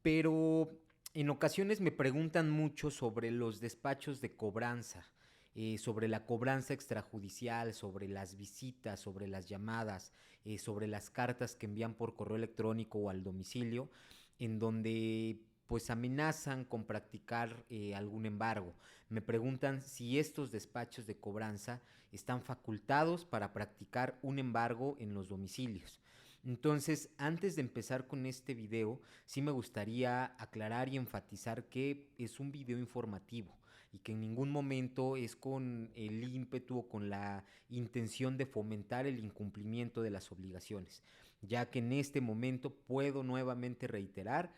Pero en ocasiones me preguntan mucho sobre los despachos de cobranza, sobre la cobranza extrajudicial, sobre las visitas, sobre las llamadas, sobre las cartas que envían por correo electrónico o al domicilio, en donde pues amenazan con practicar algún embargo. Me preguntan si estos despachos de cobranza están facultados para practicar un embargo en los domicilios. Entonces, antes de empezar con este video, sí me gustaría aclarar y enfatizar que es un video informativo y que en ningún momento es con el ímpetu o con la intención de fomentar el incumplimiento de las obligaciones, ya que en este momento puedo nuevamente reiterar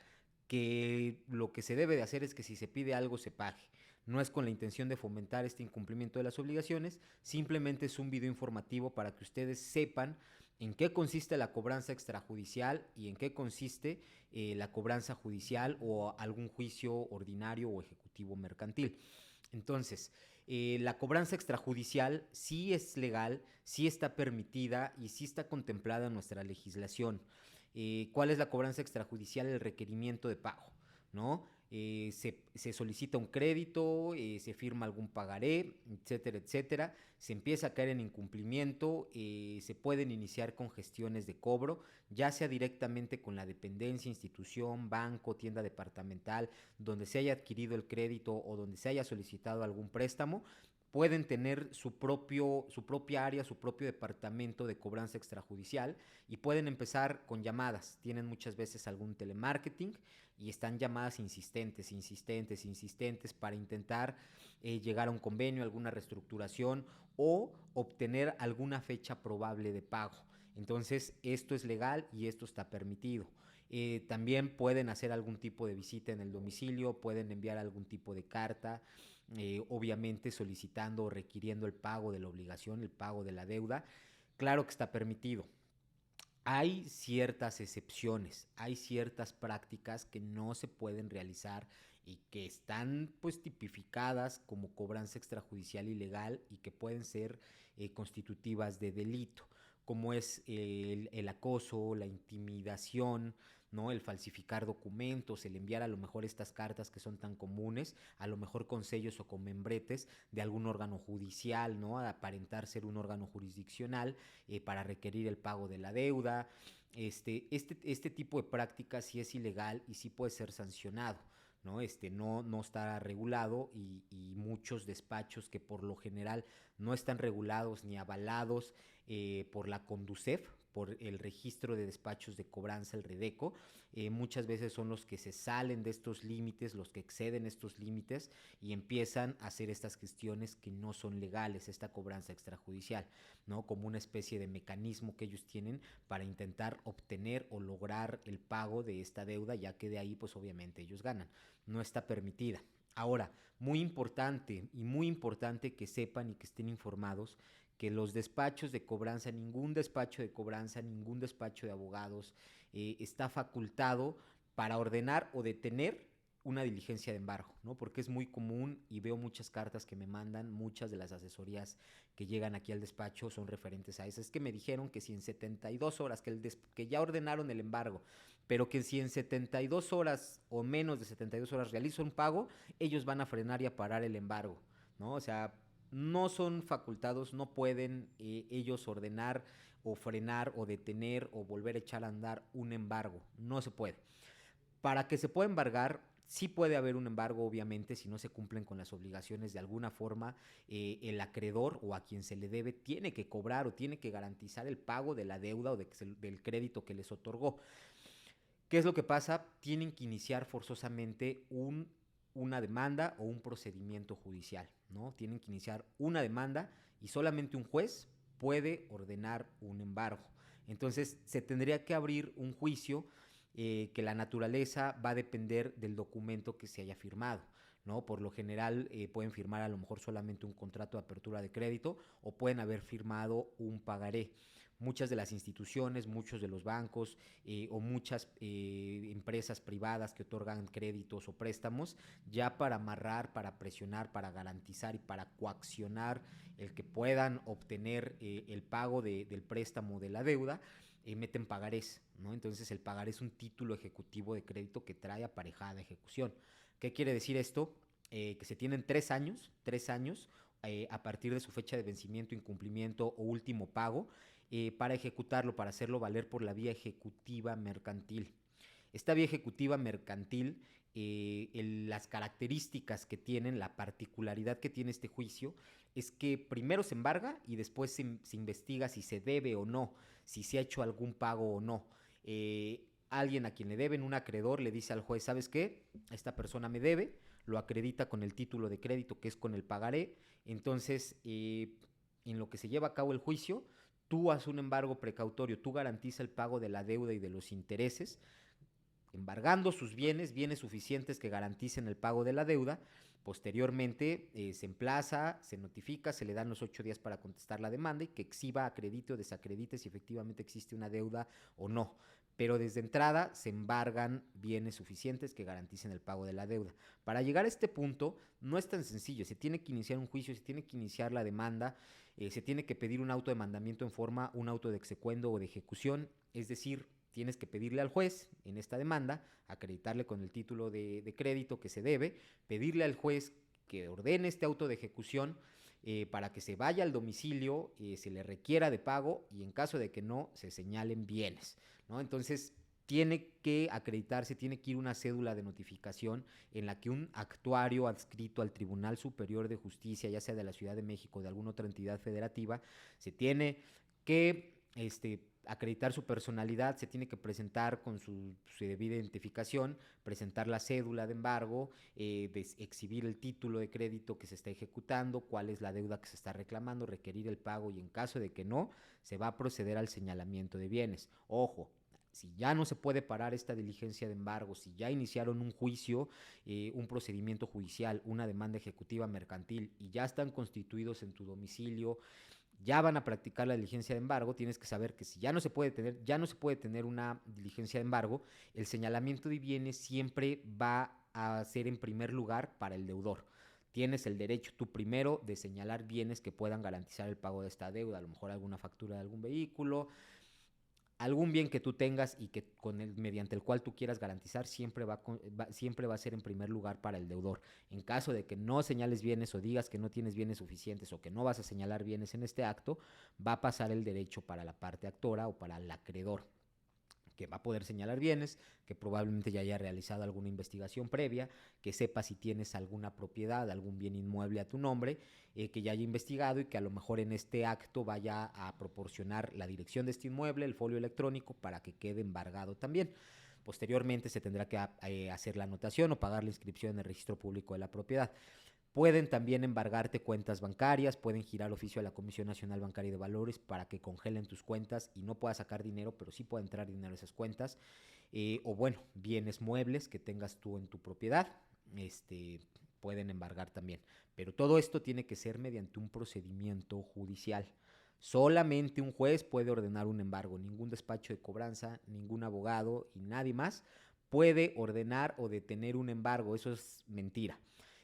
que lo que se debe de hacer es que si se pide algo se pague. No es con la intención de fomentar este incumplimiento de las obligaciones, simplemente es un video informativo para que ustedes sepan en qué consiste la cobranza extrajudicial y en qué consiste la cobranza judicial o algún juicio ordinario o ejecutivo mercantil. Entonces, la cobranza extrajudicial sí es legal, sí está permitida y sí está contemplada en nuestra legislación. ¿Cuál es la cobranza extrajudicial? El requerimiento de pago, ¿no? Se solicita un crédito, se firma algún pagaré, etcétera, etcétera. Se empieza a caer en incumplimiento, se pueden iniciar con gestiones de cobro, ya sea directamente con la dependencia, institución, banco, tienda departamental, donde se haya adquirido el crédito o donde se haya solicitado algún préstamo. Pueden tener su propia área, su propio departamento de cobranza extrajudicial y pueden empezar con llamadas. Tienen muchas veces algún telemarketing y están llamadas insistentes, insistentes, insistentes para intentar llegar a un convenio, alguna reestructuración o obtener alguna fecha probable de pago. Entonces, esto es legal y esto está permitido. También pueden hacer algún tipo de visita en el domicilio, pueden enviar algún tipo de carta, obviamente solicitando o requiriendo el pago de la obligación, el pago de la deuda. Claro que está permitido. Hay ciertas excepciones, hay ciertas prácticas que no se pueden realizar y que están pues tipificadas como cobranza extrajudicial ilegal y que pueden ser constitutivas de delito, como es el acoso, la intimidación, ¿no? El falsificar documentos, el enviar a lo mejor estas cartas que son tan comunes, a lo mejor con sellos o con membretes de algún órgano judicial, ¿no? A aparentar ser un órgano jurisdiccional para requerir el pago de la deuda. Este tipo de prácticas sí es ilegal y sí puede ser sancionado. No está regulado y muchos despachos que por lo general no están regulados ni avalados por la Conducef, por el registro de despachos de cobranza, el Redeco, muchas veces son los que se salen de estos límites, los que exceden estos límites y empiezan a hacer estas gestiones que no son legales, esta cobranza extrajudicial, ¿no? Como una especie de mecanismo que ellos tienen para intentar obtener o lograr el pago de esta deuda, ya que de ahí pues obviamente ellos ganan. No está permitida. Ahora, muy importante que sepan y que estén informados que los despachos de cobranza, ningún despacho de cobranza, ningún despacho de abogados está facultado para ordenar o detener una diligencia de embargo, ¿no? Porque es muy común y veo muchas cartas que me mandan, muchas de las asesorías que llegan aquí al despacho son referentes a eso. Es que me dijeron que si en 72 horas, que ya ordenaron el embargo, pero que si en 72 horas o menos de 72 horas realizo un pago, ellos van a frenar y a parar el embargo, ¿no? O sea, no son facultados, no pueden ellos ordenar o frenar o detener o volver a echar a andar un embargo, no se puede. Para que se pueda embargar, sí puede haber un embargo, obviamente, si no se cumplen con las obligaciones de alguna forma, el acreedor o a quien se le debe tiene que cobrar o tiene que garantizar el pago de la deuda o del crédito que les otorgó. ¿Qué es lo que pasa? Tienen que iniciar forzosamente una demanda o un procedimiento judicial, ¿no? Tienen que iniciar una demanda y solamente un juez puede ordenar un embargo. Entonces se tendría que abrir un juicio que la naturaleza va a depender del documento que se haya firmado, ¿no? Por lo general pueden firmar a lo mejor solamente un contrato de apertura de crédito o pueden haber firmado un pagaré. Muchas de las instituciones, muchos de los bancos o muchas empresas privadas que otorgan créditos o préstamos, ya para amarrar, para presionar, para garantizar y para coaccionar el que puedan obtener el pago del préstamo de la deuda, emiten pagarés, ¿no? Entonces el pagaré es un título ejecutivo de crédito que trae aparejada ejecución. ¿Qué quiere decir esto? Que se tienen 3 años a partir de su fecha de vencimiento, incumplimiento o último pago para ejecutarlo, para hacerlo valer por la vía ejecutiva mercantil. Esta vía ejecutiva mercantil, las características que tienen, la particularidad que tiene este juicio, es que primero se embarga y después se investiga si se debe o no, si se ha hecho algún pago o no. Alguien a quien le deben, un acreedor, le dice al juez, ¿sabes qué? Esta persona me debe, lo acredita con el título de crédito, que es con el pagaré. Entonces, en lo que se lleva a cabo el juicio, tú haces un embargo precautorio, tú garantiza el pago de la deuda y de los intereses, embargando sus bienes, bienes suficientes que garanticen el pago de la deuda. Posteriormente se emplaza, se notifica, se le dan los 8 días para contestar la demanda y que exhiba, acredite o desacredite si efectivamente existe una deuda o no. Pero desde entrada se embargan bienes suficientes que garanticen el pago de la deuda. Para llegar a este punto no es tan sencillo, se tiene que iniciar un juicio, se tiene que iniciar la demanda, se tiene que pedir un auto de mandamiento en forma, un auto de execuendo o de ejecución, es decir, tienes que pedirle al juez en esta demanda, acreditarle con el título de crédito que se debe, pedirle al juez que ordene este auto de ejecución para que se vaya al domicilio, se le requiera de pago y en caso de que no, se señalen bienes, ¿no? Entonces, tiene que acreditarse, tiene que ir una cédula de notificación en la que un actuario adscrito al Tribunal Superior de Justicia, ya sea de la Ciudad de México o de alguna otra entidad federativa, se tiene que acreditar su personalidad, se tiene que presentar con su debida identificación, presentar la cédula de embargo, exhibir el título de crédito que se está ejecutando, cuál es la deuda que se está reclamando, requerir el pago y en caso de que no, se va a proceder al señalamiento de bienes. Ojo, si ya no se puede parar esta diligencia de embargo, si ya iniciaron un juicio, un procedimiento judicial, una demanda ejecutiva mercantil y ya están constituidos en tu domicilio, ya van a practicar la diligencia de embargo, tienes que saber que si ya no se puede tener una diligencia de embargo, el señalamiento de bienes siempre va a ser en primer lugar para el deudor. Tienes el derecho tú primero de señalar bienes que puedan garantizar el pago de esta deuda, a lo mejor alguna factura de algún vehículo, algún bien que tú tengas y que mediante el cual tú quieras garantizar siempre va a ser en primer lugar para el deudor. En caso de que no señales bienes o digas que no tienes bienes suficientes o que no vas a señalar bienes en este acto, va a pasar el derecho para la parte actora o para el acreedor, que va a poder señalar bienes, que probablemente ya haya realizado alguna investigación previa, que sepa si tienes alguna propiedad, algún bien inmueble a tu nombre, que ya haya investigado y que a lo mejor en este acto vaya a proporcionar la dirección de este inmueble, el folio electrónico, para que quede embargado también. Posteriormente se tendrá que hacer la anotación o pagar la inscripción en el registro público de la propiedad. Pueden también embargarte cuentas bancarias, pueden girar oficio a la Comisión Nacional Bancaria y de Valores para que congelen tus cuentas y no puedas sacar dinero, pero sí puede entrar dinero a esas cuentas. O bueno, bienes muebles que tengas tú en tu propiedad, pueden embargar también. Pero todo esto tiene que ser mediante un procedimiento judicial. Solamente un juez puede ordenar un embargo, ningún despacho de cobranza, ningún abogado y nadie más puede ordenar o detener un embargo, eso es mentira.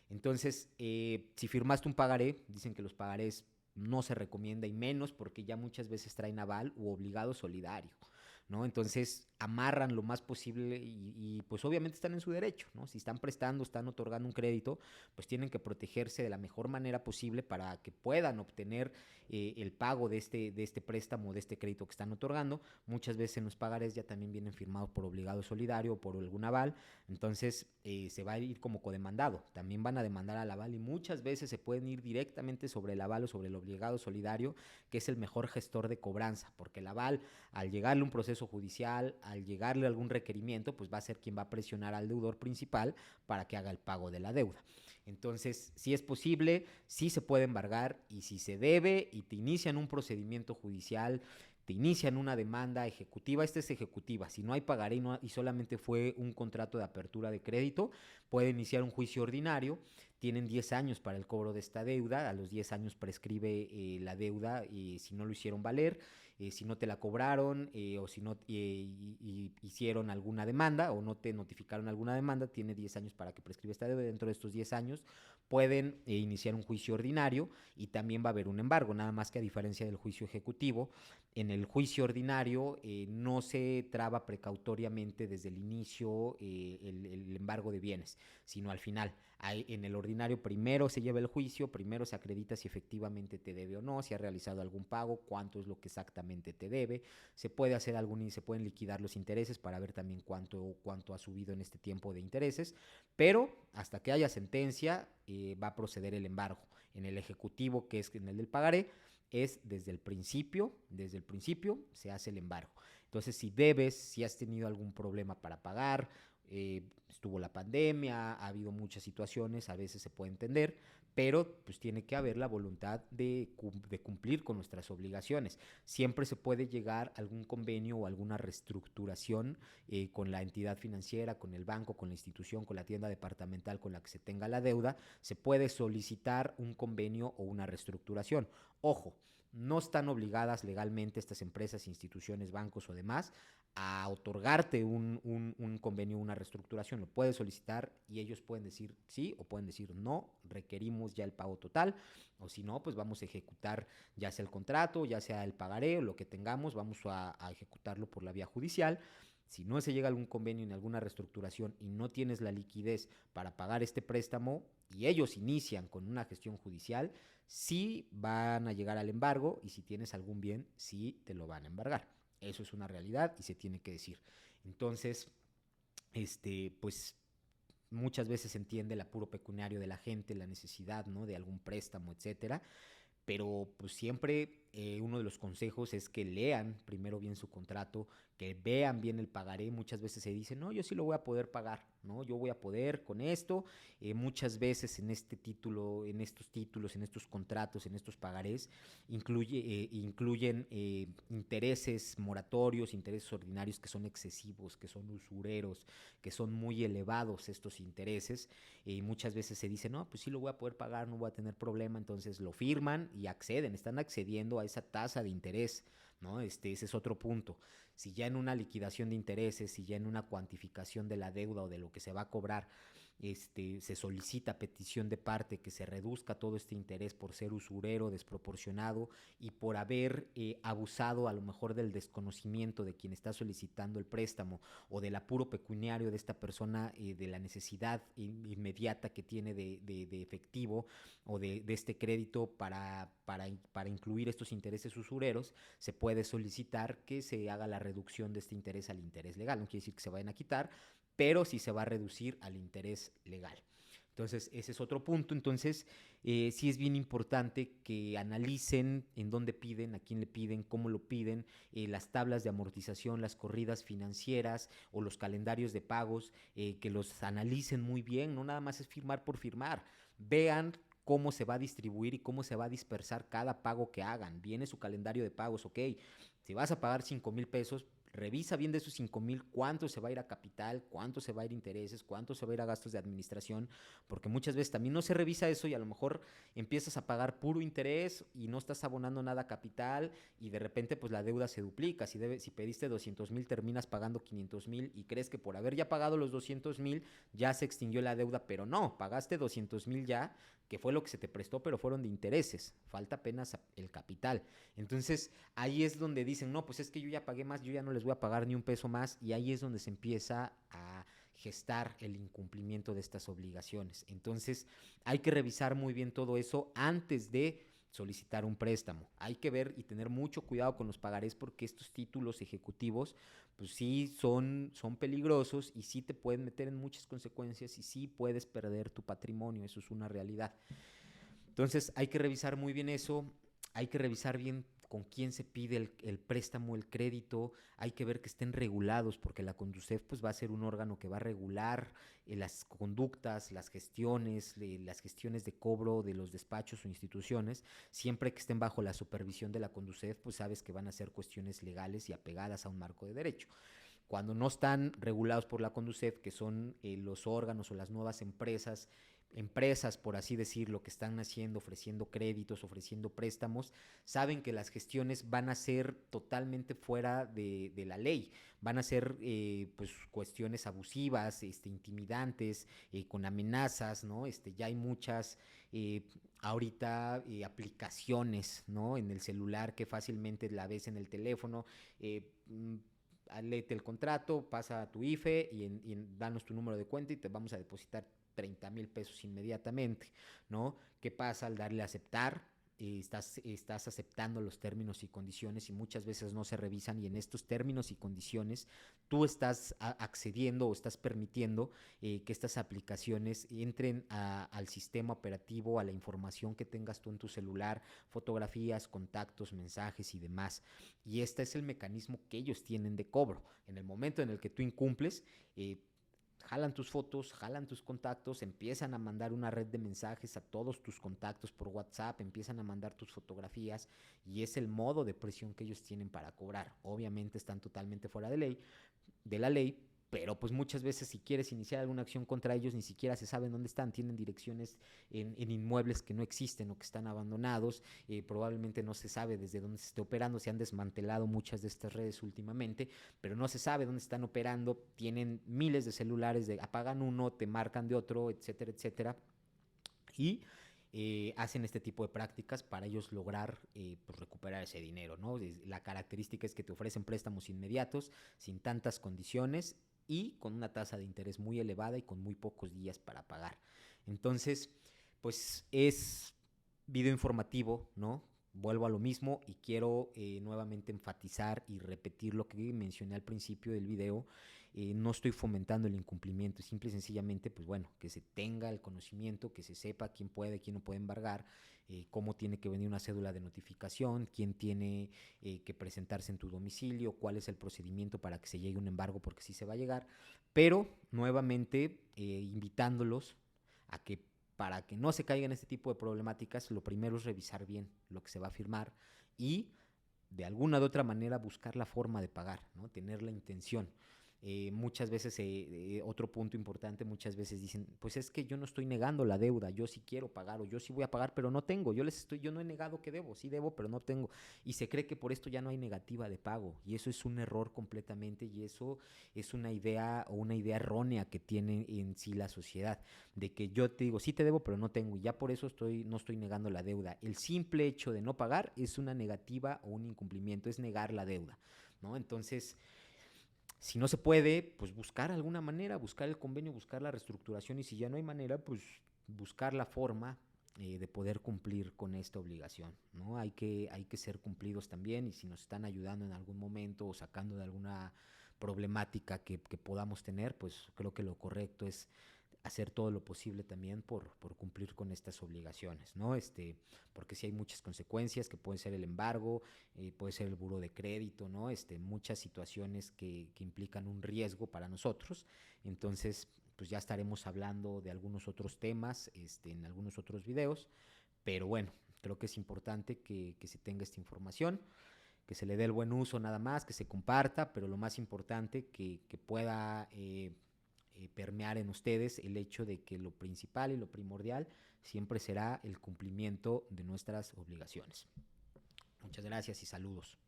Entonces, si firmaste un pagaré, dicen que los pagarés no se recomienda y menos porque ya muchas veces traen aval u obligado solidario, ¿no? Entonces, amarran lo más posible y pues obviamente están en su derecho, ¿no? Si están prestando, están otorgando un crédito, pues tienen que protegerse de la mejor manera posible para que puedan obtener el pago de este préstamo, de este crédito que están otorgando. Muchas veces en los pagarés ya también vienen firmados por obligado solidario o por algún aval, entonces se va a ir como codemandado, también van a demandar al aval y muchas veces se pueden ir directamente sobre el aval o sobre el obligado solidario, que es el mejor gestor de cobranza, porque el aval, al llegarle un proceso judicial, al llegarle algún requerimiento, pues va a ser quien va a presionar al deudor principal para que haga el pago de la deuda. Entonces, si es posible, sí se puede embargar y si se debe y te inician un procedimiento judicial, te inician una demanda ejecutiva, esta es ejecutiva, si no hay pagaré y solamente fue un contrato de apertura de crédito, puede iniciar un juicio ordinario, tienen 10 años para el cobro de esta deuda, a los 10 años prescribe la deuda y si no lo hicieron valer, si no te la cobraron o si no hicieron alguna demanda o no te notificaron alguna demanda, tiene 10 años para que prescriba esta deuda. Dentro de estos 10 años pueden iniciar un juicio ordinario y también va a haber un embargo, nada más que a diferencia del juicio ejecutivo, en el juicio ordinario no se traba precautoriamente desde el inicio el embargo de bienes, sino al final. En el ordinario primero se lleva el juicio, primero se acredita si efectivamente te debe o no, si ha realizado algún pago, cuánto es lo que exactamente te debe, se puede hacer se pueden liquidar los intereses para ver también cuánto ha subido en este tiempo de intereses, pero hasta que haya sentencia va a proceder el embargo. En el ejecutivo, que es en el del pagaré, es desde el principio se hace el embargo. Entonces, si debes, si has tenido algún problema para pagar, estuvo la pandemia, ha habido muchas situaciones, a veces se puede entender, pero pues tiene que haber la voluntad de cumplir con nuestras obligaciones. Siempre se puede llegar a algún convenio o alguna reestructuración con la entidad financiera, con el banco, con la institución, con la tienda departamental con la que se tenga la deuda, se puede solicitar un convenio o una reestructuración. Ojo, no están obligadas legalmente estas empresas, instituciones, bancos o demás a otorgarte un convenio, una reestructuración. Lo puedes solicitar y ellos pueden decir sí o pueden decir no, requerimos ya el pago total, o si no, pues vamos a ejecutar ya sea el contrato, ya sea el pagaré o lo que tengamos, vamos a ejecutarlo por la vía judicial. Si no se llega a algún convenio ni alguna reestructuración y no tienes la liquidez para pagar este préstamo y ellos inician con una gestión judicial, sí van a llegar al embargo y si tienes algún bien, sí te lo van a embargar. Eso es una realidad y se tiene que decir. Entonces, pues muchas veces se entiende el apuro pecuniario de la gente, la necesidad, ¿no? De algún préstamo, etcétera, pero pues siempre uno de los consejos es que lean primero bien su contrato, que vean bien el pagaré. Muchas veces se dice, no, yo sí lo voy a poder pagar, ¿no? Yo voy a poder con esto. Muchas veces en este título, en estos títulos, en estos contratos, en estos pagarés, incluyen intereses moratorios, intereses ordinarios que son excesivos, que son usureros, que son muy elevados estos intereses. Y muchas veces se dice, no, pues sí lo voy a poder pagar, no voy a tener problema, entonces lo firman y acceden, están accediendo a esa tasa de interés, ¿no? Ese es otro punto. Si ya en una liquidación de intereses, si ya en una cuantificación de la deuda o de lo que se va a cobrar, se solicita petición de parte que se reduzca todo este interés por ser usurero, desproporcionado y por haber abusado a lo mejor del desconocimiento de quien está solicitando el préstamo o del apuro pecuniario de esta persona, de la necesidad inmediata que tiene de efectivo o de este crédito para incluir estos intereses usureros, se puede solicitar que se haga la reducción de este interés al interés legal. No quiere decir que se vayan a quitar, pero sí se va a reducir al interés legal. Entonces, ese es otro punto. Entonces, sí es bien importante que analicen en dónde piden, a quién le piden, cómo lo piden, las tablas de amortización, las corridas financieras o los calendarios de pagos, que los analicen muy bien. No nada más es firmar por firmar. Vean cómo se va a distribuir y cómo se va a dispersar cada pago que hagan. Viene su calendario de pagos, ok. Si vas a pagar 5,000 pesos, revisa bien de esos 5,000 cuánto se va a ir a capital, cuánto se va a ir a intereses, cuánto se va a ir a gastos de administración, porque muchas veces también no se revisa eso y a lo mejor empiezas a pagar puro interés y no estás abonando nada a capital y de repente pues la deuda se duplica. Si pediste 200,000 terminas pagando 500,000 y crees que por haber ya pagado los 200,000 ya se extinguió la deuda, pero no, pagaste 200,000 ya, que fue lo que se te prestó, pero fueron de intereses, falta apenas el capital. Entonces ahí es donde dicen, no, pues es que yo ya pagué más, yo ya no les voy a pagar ni un peso más, y ahí es donde se empieza a gestar el incumplimiento de estas obligaciones. Entonces hay que revisar muy bien todo eso antes de solicitar un préstamo. Hay que ver y tener mucho cuidado con los pagarés porque estos títulos ejecutivos pues sí son peligrosos y sí te pueden meter en muchas consecuencias y sí puedes perder tu patrimonio, eso es una realidad. Entonces hay que revisar muy bien eso, hay que revisar bien con quién se pide el préstamo, el crédito, hay que ver que estén regulados, porque la Conducef pues va a ser un órgano que va a regular las conductas, las gestiones de cobro de los despachos o instituciones, siempre que estén bajo la supervisión de la Conducef, pues sabes que van a ser cuestiones legales y apegadas a un marco de derecho. Cuando no están regulados por la Conducef, que son los órganos o las nuevas empresas empresas, por así decirlo, que están haciendo, ofreciendo créditos, ofreciendo préstamos, saben que las gestiones van a ser totalmente fuera de la ley, van a ser pues cuestiones abusivas, intimidantes, con amenazas, ¿no? Ya hay muchas eh, ahorita aplicaciones, ¿no? En el celular que fácilmente la ves en el teléfono. Léete el contrato, pasa a tu IFE danos tu número de cuenta y te vamos a depositar 30,000 pesos inmediatamente, ¿no? ¿Qué pasa al darle a aceptar? Estás aceptando los términos y condiciones y muchas veces no se revisan y en estos términos y condiciones tú estás accediendo o estás permitiendo que estas aplicaciones entren al sistema operativo, a la información que tengas tú en tu celular, fotografías, contactos, mensajes y demás. Y este es el mecanismo que ellos tienen de cobro. En el momento en el que tú incumples, jalan tus fotos, jalan tus contactos, empiezan a mandar una red de mensajes a todos tus contactos por WhatsApp, empiezan a mandar tus fotografías y es el modo de presión que ellos tienen para cobrar. Obviamente están totalmente fuera de la ley, pero pues muchas veces si quieres iniciar alguna acción contra ellos ni siquiera se saben dónde están, tienen direcciones en inmuebles que no existen o que están abandonados, probablemente no se sabe desde dónde se esté operando, se han desmantelado muchas de estas redes últimamente, pero no se sabe dónde están operando, tienen miles de celulares, apagan uno, te marcan de otro, etcétera, etcétera, y hacen este tipo de prácticas para ellos lograr pues recuperar ese dinero, ¿no? La característica es que te ofrecen préstamos inmediatos, sin tantas condiciones y con una tasa de interés muy elevada y con muy pocos días para pagar. Entonces, pues es video informativo, ¿no? Vuelvo a lo mismo y quiero nuevamente enfatizar y repetir lo que mencioné al principio del video. No estoy fomentando el incumplimiento, simple y sencillamente, pues bueno, que se tenga el conocimiento, que se sepa quién puede, quién no puede embargar, cómo tiene que venir una cédula de notificación, quién tiene que presentarse en tu domicilio, cuál es el procedimiento para que se llegue un embargo, porque sí se va a llegar, pero nuevamente invitándolos a que para que no se caigan este tipo de problemáticas, lo primero es revisar bien lo que se va a firmar y de alguna u otra manera buscar la forma de pagar, ¿no? Tener la intención. Muchas veces, otro punto importante, muchas veces dicen, pues es que yo no estoy negando la deuda, yo sí quiero pagar o yo sí voy a pagar, pero no tengo, yo no he negado que debo, sí debo, pero no tengo. Y se cree que por esto ya no hay negativa de pago y eso es un error completamente y eso es una idea o una idea errónea que tiene en sí la sociedad, de que yo te digo, sí te debo, pero no tengo y ya por eso no estoy negando la deuda. El simple hecho de no pagar es una negativa o un incumplimiento, es negar la deuda, ¿no? Entonces, si no se puede, pues buscar alguna manera, buscar el convenio, buscar la reestructuración y si ya no hay manera, pues buscar la forma de poder cumplir con esta obligación, ¿no? Hay que ser cumplidos también y si nos están ayudando en algún momento o sacando de alguna problemática que podamos tener, pues creo que lo correcto es hacer todo lo posible también por cumplir con estas obligaciones, ¿no? Porque sí hay muchas consecuencias, que pueden ser el embargo, puede ser el buro de crédito, ¿no? Muchas situaciones que implican un riesgo para nosotros. Entonces, pues ya estaremos hablando de algunos otros temas, en algunos otros videos, pero bueno, creo que es importante que se tenga esta información, que se le dé el buen uso nada más, que se comparta, pero lo más importante, que pueda permear en ustedes el hecho de que lo principal y lo primordial siempre será el cumplimiento de nuestras obligaciones. Muchas gracias y saludos.